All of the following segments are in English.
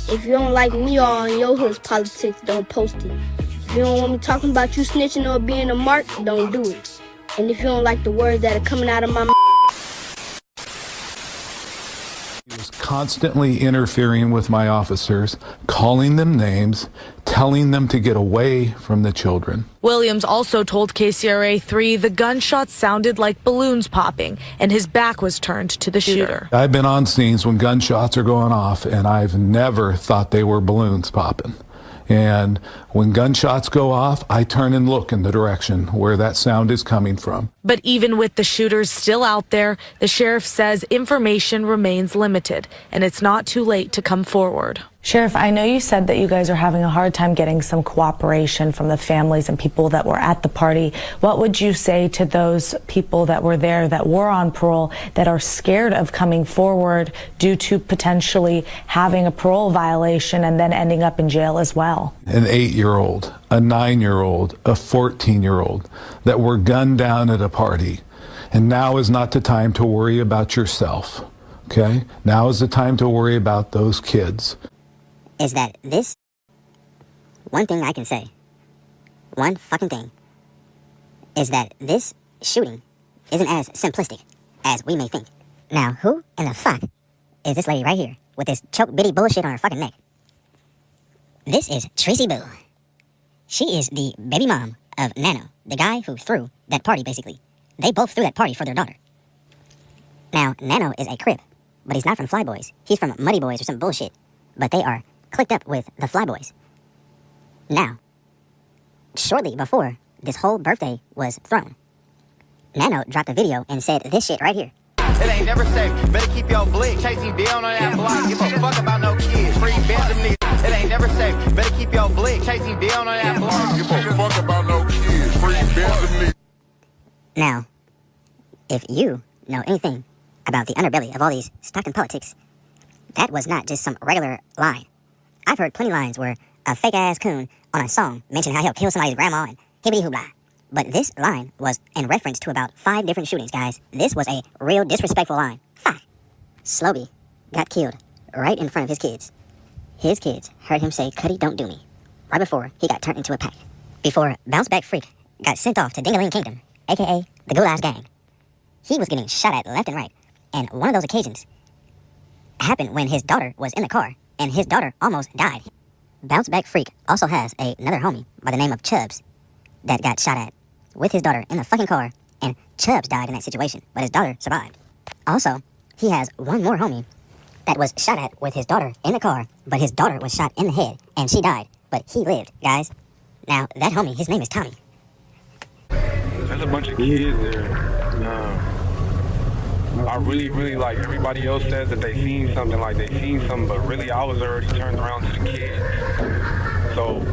If you don't like me or on your hood's politics, don't post it. If you don't want me talking about you snitching or being a mark, don't do it. And if you don't like the words that are coming out of my mouth, he was constantly interfering with my officers, calling them names, telling them to get away from the children. Williams also told KCRA3 the gunshots sounded like balloons popping, and his back was turned to the shooter. I've been on scenes when gunshots are going off, and I've never thought they were balloons popping. And when gunshots go off, I turn and look in the direction where that sound is coming from. But even with the shooters still out there, the sheriff says information remains limited, and it's not too late to come forward. Sheriff, I know you said that you guys are having a hard time getting some cooperation from the families and people that were at the party. What would you say to those people that were there, that were on parole, that are scared of coming forward due to potentially having a parole violation and then ending up in jail as well? An 8-year-old, a 9-year-old, a 14-year-old that were gunned down at a party. And now is not the time to worry about yourself, okay? Now is the time to worry about those kids. Is that this one thing I can say, one fucking thing, is that this shooting isn't as simplistic as we may think. Now, who in the fuck is this lady right here with this choke bitty bullshit on her fucking neck? This is Tracy Boo. She is the baby mom of Nano, the guy who threw that party, basically. They both threw that party for their daughter. Now, Nano is a Crip, but he's not from Flyboys. He's from Muddy Boys or some bullshit. But they are clicked up with the Flyboys. Now, shortly before this whole birthday was thrown, Nano dropped a video and said this shit right here. It ain't never safe. Better keep your blick. Chasing down on that block. Give a fuck about no kids. Free Benjamin. It ain't never safe. Better keep your blick. Chasing down on that block. Give a fuck about no kids. Free Benjamin. Now, if you know anything about the underbelly of all these Stockton politics, that was not just some regular line. I've heard plenty of lines where a fake-ass coon on a song mentioned how he'll kill somebody's grandma and hibbity-hoo-blah. But this line was in reference to about 5 different shootings, guys. This was a real disrespectful line. Fuck. Slobie got killed right in front of his kids. His kids heard him say, "Cuddy, don't do me," right before he got turned into a pack. Before Bounce Back Freak got sent off to Dingaling Kingdom, a.k.a. the Goulash Gang. He was getting shot at left and right. And one of those occasions happened when his daughter was in the car, and his daughter almost died. Bounce Back Freak also has another homie by the name of Chubbs that got shot at with his daughter in the fucking car, and Chubbs died in that situation, but his daughter survived. Also, he has one more homie that was shot at with his daughter in the car, but his daughter was shot in the head, and she died, but he lived, guys. Now, that homie, his name is Tommy. There's a bunch of kids there. I really, like everybody else says that they seen something, but really I was already turned around to the kids. So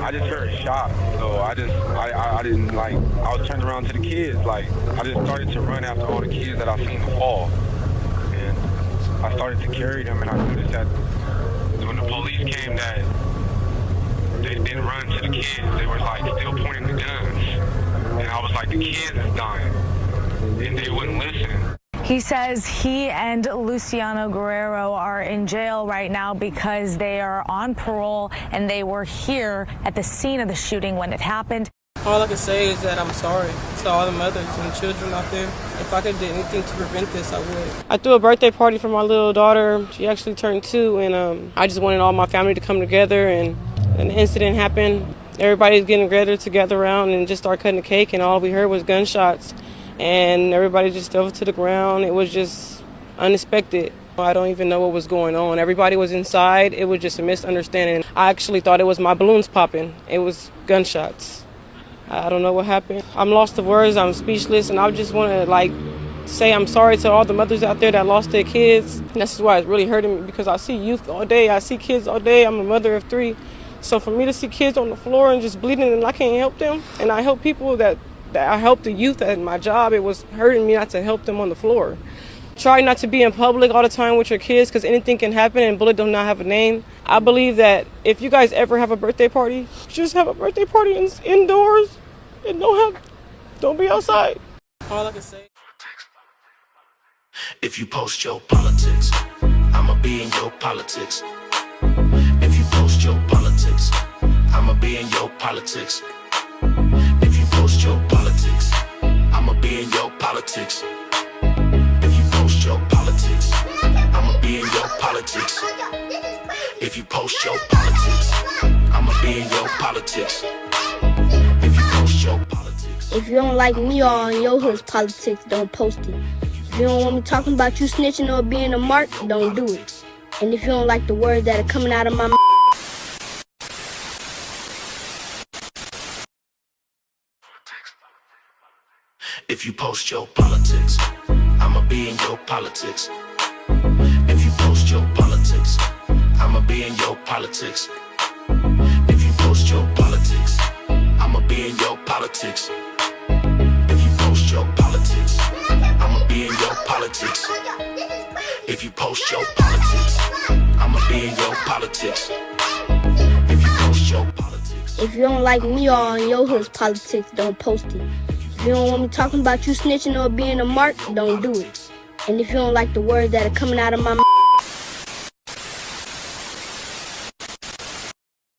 I just heard shots. So I didn't like, I was turned around to the kids. Like, I just started to run after all the kids that I seen fall. And I started to carry them, and I noticed that when the police came that they didn't run to the kids. They were like still pointing the guns. And I was like, the kids is dying. And they wouldn't listen. He says he and Luciano Guerrero are in jail right now because they are on parole and they were here at the scene of the shooting when it happened. All I can say is that I'm sorry to all the mothers and children out there. If I could do anything to prevent this, I would. I threw a birthday party for my little daughter. She actually turned 2, and I just wanted all my family to come together, and an incident happened. Everybody's getting together around and just start cutting the cake, and all we heard was gunshots. And everybody just fell to the ground. It was just unexpected. I don't even know what was going on. Everybody was inside. It was just a misunderstanding. I actually thought it was my balloons popping. It was gunshots. I don't know what happened. I'm lost of words. I'm speechless. And I just want to say I'm sorry to all the mothers out there that lost their kids. And this is why it's really hurting me, because I see youth all day. I see kids all day. I'm a mother of 3. So for me to see kids on the floor and just bleeding and I can't help them, and I help people that I help the youth at my job, it was hurting me not to help them on the floor. Try not to be in public all the time with your kids, because anything can happen and bullet do not have a name. I believe that if you guys ever have a birthday party, just have a birthday party indoors and don't be outside. All I can say. If you post your politics, I'ma be in your politics. I'ma be in your politics. If you post your politics, I'ma be in your politics. If you post your politics, I'ma be in your politics. If you post your politics, I'ma be in your politics. If you post your politics. If you don't like me or on your hood's politics, don't post it. If you don't want me talking about you snitching or being a mark, don't do it. And if you don't like the words that are coming out of my mouth, if you post your politics, I'ma be in your politics. If you post your politics, I'ma be in your politics. If you post your politics, I'ma be in your politics. If you post your politics, I'ma be in your politics. If you post your politics, I'ma be in your politics. If you post your politics. if you don't like me or on your hood's politics, don't post it. If you don't want me talking about you snitching or being a mark, don't do it. And if you don't like the words that are coming out of my mouth,